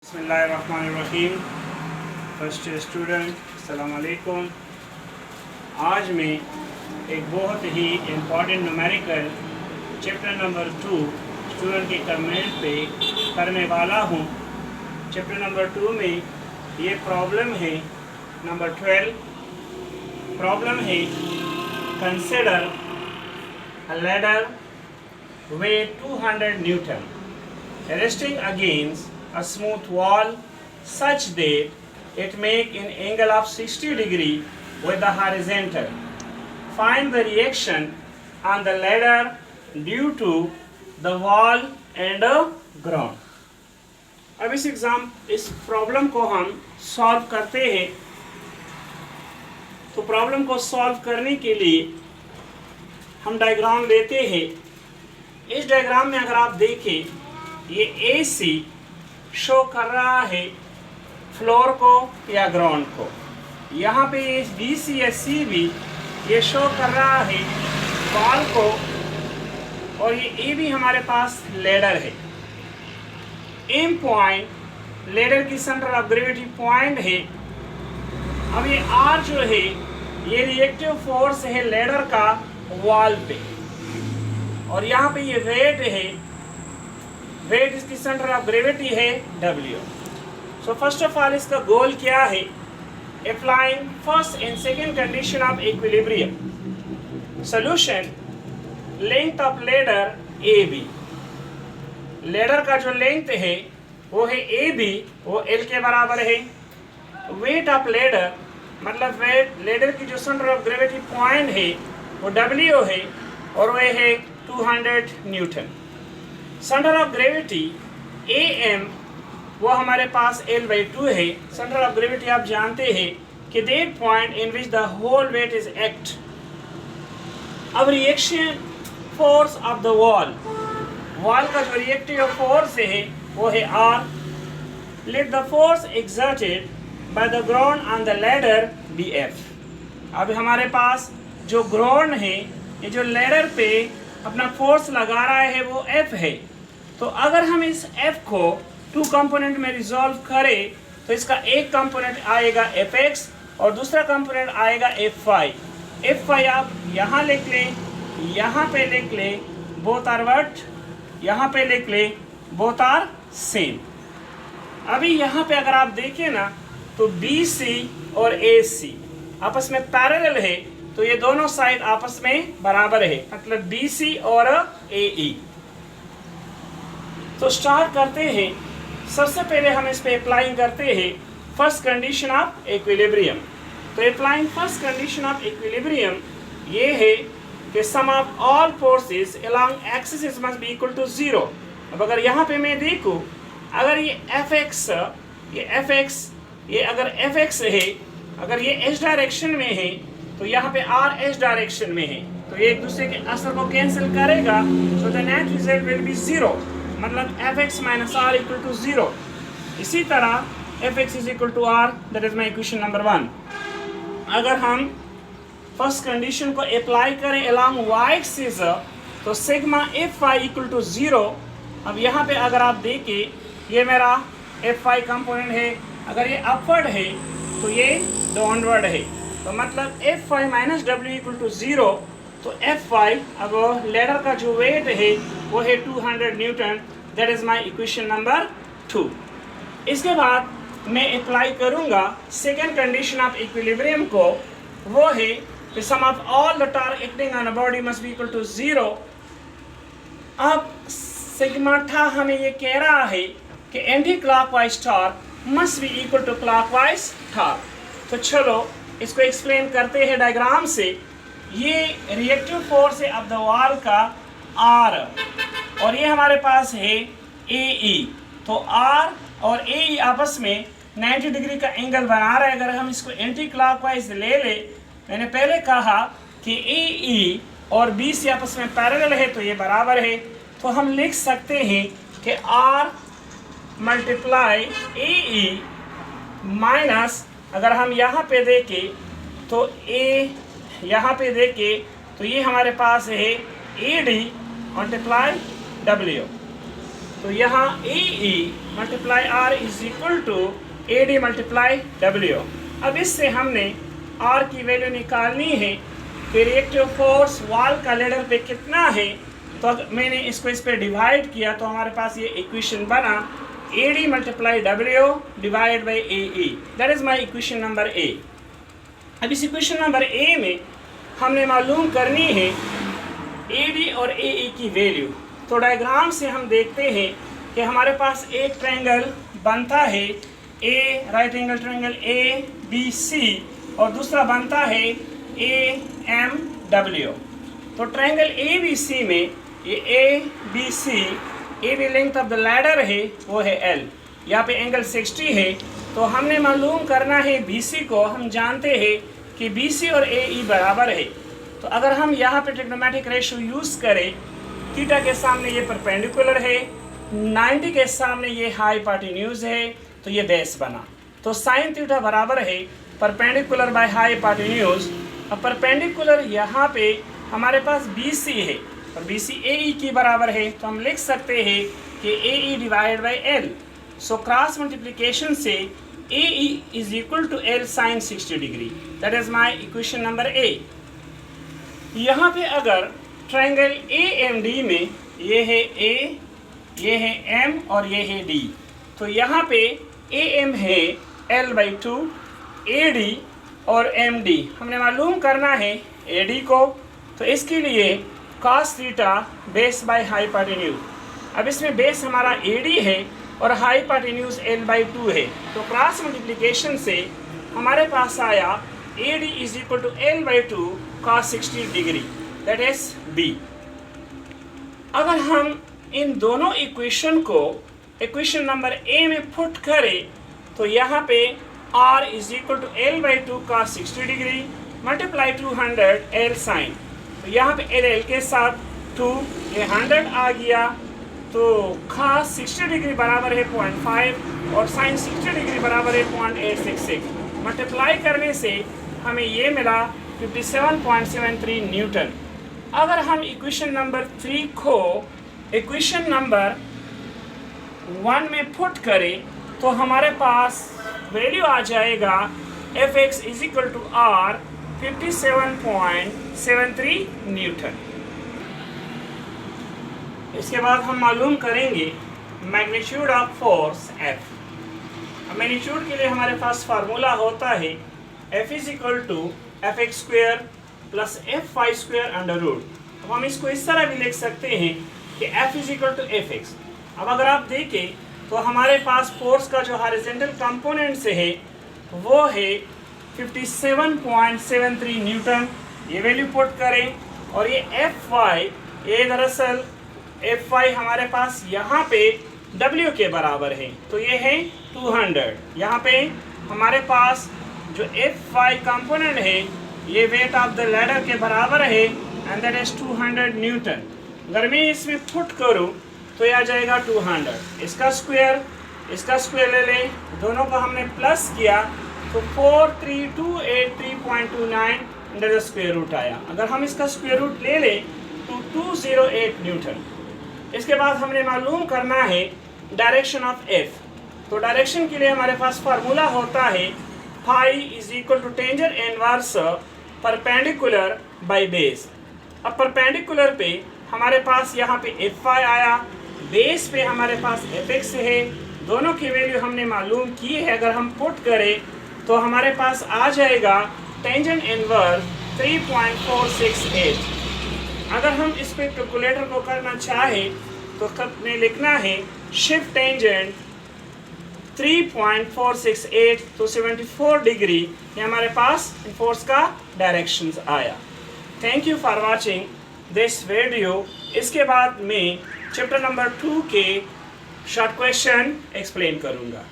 बिस्मिल्लाहिर्रहमानिर्रहीम। First student अस्सलाम वालेकुम। आज मैं एक बहुत ही important numerical chapter number 2 student के कमेंट पे करने वाला हूँ। चैप्टर नंबर 2 में ये प्रॉब्लम है नंबर 12। प्रॉब्लम है consider a ladder weight 200 Newton resting against a smooth wall such that it make an angle of 60 degree with the horizontal. Find the reaction on the ladder due to the wall and the ground. अब इस problem को हम solve करते हैं। तो problem को solve करने के लिए हम डायग्राम लेते हैं। इस डायग्राम में अगर आप देखें, ये AC शो कर रहा है फ्लोर को या ग्राउंड को। यहाँ पे ये BC या CB ये शो कर रहा है वॉल को, और ये AB हमारे पास लेडर है। एम पॉइंट लेडर की सेंटर ऑफ ग्रेविटी पॉइंट है। अब ये R जो है ये रिएक्टिव फोर्स है लेडर का वॉल पे, और यहाँ पे ये वेट है। वेट इसकी सेंटर ऑफ ग्रेविटी है W। So first of all इसका गोल क्या है? Applying first and second condition of equilibrium. Solution, length of ladder AB। Ladder का जो लेंथ है वो है AB, वो L के बराबर है। वेट ऑफ लेडर मतलब वेट लेडर की जो सेंटर ऑफ ग्रेविटी पॉइंट है वो W है, और वह है 200 Newton. Centre of gravity AM वो हमारे पास L/2 है। सेंटर ऑफ ग्रेविटी आप जानते हैं कि that point in which the whole weight is act. अब reaction force of the wall, wall का जो रिएक्टिव फोर्स है वो है R। Let the force exerted by the ground on the ladder be F। अब हमारे पास जो ग्राउंड है, ये जो लैडर पे अपना फोर्स लगा रहा है वो F है। तो अगर हम इस F को 2 कंपोनेंट में रिजॉल्व करें तो इसका एक कंपोनेंट आएगा Fx और दूसरा कंपोनेंट आएगा Fy। Fy आप यहाँ लिख लें, यहाँ पे लिख लें, बोथ आर व्हाट, यहाँ पे लिख लें बोथ आर सेम। अभी यहाँ पे अगर आप देखें ना तो BC और AC आपस में पैरेलल है, तो ये दोनों साइड आपस में बराबर है, मतलब BC और AE। तो स्टार्ट करते हैं। सबसे पहले हम इस पे अप्लाइंग करते हैं फर्स्ट कंडीशन ऑफ इक्विलिब्रियम। तो applying first condition of equilibrium ये है कि sum of all forces along axis must be equal to 0। अब अगर यहाँ पे मैं देखूँ, अगर ये Fx ये अगर Fx है, अगर ये H डायरेक्शन में है तो यहाँ पे R H डायरेक्शन में है, तो ये एक दूसरे के असर को कैंसिल करेगा। So the net result will be 0, मतलब Fx minus R equal to 0। इसी तरह Fx is equal to R, that is my equation number 1। अगर हम फर्स्ट कंडीशन को अप्लाई करें अलोंग y एक्सिस तो सिग्मा Fy इक्वल टू 0। अब यहाँ पे अगर आप देखें, ये मेरा Fy कंपोनेंट है, अगर ये अपवर्ड है तो ये डाउनवर्ड है, तो मतलब Fy minus W equal to 0। तो Fy अब लेडर का जो वेट है वो है 200 Newton, that is my equation number 2। इसके बाद मैं अप्लाई करूंगा सेकेंड कंडीशन ऑफ इक्विलिब्रियम को, वो है कि sum of all the torque acting on a body must be equal to 0। अब सिग्मा था हमें ये कह रहा है कि anti clockwise torque must be equal to clockwise torque. तो चलो इसको एक्सप्लेन करते हैं डायग्राम से। ये रिएक्टिव फोर्स है ऑफ द वॉल का R, और ये हमारे पास है AE। तो R और AE आपस में 90 डिग्री का एंगल बना रहा है। अगर हम इसको एंटी क्लॉकवाइज ले ले, मैंने पहले कहा कि AE और BC आपस में पैरेलल है तो ये बराबर है। तो हम लिख सकते हैं कि R मल्टीप्लाई AE माइनस, अगर हम यहाँ पे देखें तो यहाँ पे देखें तो ये हमारे पास है AD मल्टीप्लाई W। तो यहाँ AE multiply R is equal to AD multiply W। अब इससे हमने R की वैल्यू निकालनी है कि रिएक्टिव फोर्स वॉल का लेडर पे कितना है। तो मैंने इसको इस पे डिवाइड किया तो हमारे पास ये इक्वेशन बना AD multiply W divide by AE। That is my equation number A। अब इस इक्वेशन नंबर A में हमने मालूम करनी है AD और AE की वैल्यू। तो डायग्राम से हम देखते हैं कि हमारे पास एक ट्रायंगल बनता है A right angle triangle ABC और दूसरा बनता है AMW। तो ट्रायंगल ABC में ये ABC AB length of the ladder है वो है L, यहाँ पे एंगल 60 है। तो हमने मालूम करना है BC को। हम जानते हैं कि BC और AE बराबर है। तो अगर हम यहाँ पे ट्रिग्नोमेट्रिक रेशियो यूज़ करें, थीटा के सामने ये परपेंडिकुलर है, 90 के सामने ये हाइपोटेन्यूज है, तो ये बेस बना। तो साइन थीटा बराबर है परपेंडिकुलर बाय हाइपोटेन्यूज। अब परपेंडिकुलर यहाँ पे हमारे पास BC है और BC AE की बराबर है, तो हम लिख सकते हैं कि AE divide by L। So cross multiplication से AE is equal to L sine 60 degree. That is my equation number A। यहाँ पे अगर ट्रायंगल AMD में ये है A, ये है M और ये है D, तो यहाँ पे AM है L/2, AD और MD हमने मालूम करना है AD को। तो इसके लिए cos theta base by hypotenuse. अब इसमें बेस हमारा AD है और हाइपोटेन्यूज L/2 है। तो क्रॉस मल्टीप्लिकेशन से हमारे पास आया AD is equal to L/2 cos 60 degree. That is B। अगर हम इन दोनों इक्वेशन को इक्वेशन नंबर A में पुट करें तो यहाँ पे R is equal to L/2 cos 60 degree multiply 200 L sine. तो यहाँ पे L के साथ 2 ये 100 आ गया। तो cos 60 डिग्री बराबर है 0.5 और साइन 60 डिग्री बराबर है 0.866। मल्टीप्लाई करने से हमें ये मिला 57.73 न्यूटन। अगर हम इक्वेशन नंबर 3 को इक्वेशन नंबर 1 में पुट करें तो हमारे पास वैल्यू आ जाएगा Fx is equal to R 57.73 newton. इसके बाद हम मालूम करेंगे magnitude of force F। Magnitude के लिए हमारे पास फार्मूला होता है F is equal to Fx square plus Fy square under root. अब हम इसको इस तरह भी लिख सकते हैं कि F is equal to Fx। अब अगर आप देखें तो हमारे पास फोर्स का जो हॉरिजॉन्टल कंपोनेंट से है वो है 57.73 न्यूटन। ये वैल्यू पुट करें और ये Fy, ये दरअसल Fy हमारे पास यहाँ पे W के बराबर है, तो ये है 200। यहाँ पे हमारे पास जो Fy कंपोनेंट है ये वेट ऑफ द लैडर के बराबर है एंड दैट इज 200 न्यूटन। अगर मैं इसमें पुट करूँ तो यह आ जाएगा 200। इसका स्क्वायर ले लें, दोनों को हमने प्लस किया तो 43283.29 अंडर द स्क्वायर रूट आया। अगर हम इसका स्क्वायर रूट ले लें तो 208 न्यूटन। इसके बाद हमने मालूम करना है डायरेक्शन ऑफ F। तो डायरेक्शन के लिए हमारे पास फार्मूला होता है phi is equal to tangent inverse perpendicular by base. अब परपेंडिकुलर पे हमारे पास यहाँ पे Fy आया, बेस पे हमारे पास Fx है। दोनों की वैल्यू हमने मालूम की है। अगर हम पुट करें तो हमारे पास आ जाएगा टेंजेंट इनवर्स 3.468। अगर हम इस पे कैलकुलेटर को करना चाहें तो हमें लिखना है शिफ्ट टेंजेंट 3.468 तो 74 डिग्री ये हमारे पास फोर्स का डायरेक्शन आया। Thank you for watching this video. इसके बाद मैं चैप्टर नंबर 2 के शॉर्ट क्वेश्चन एक्सप्लेन करूँगा।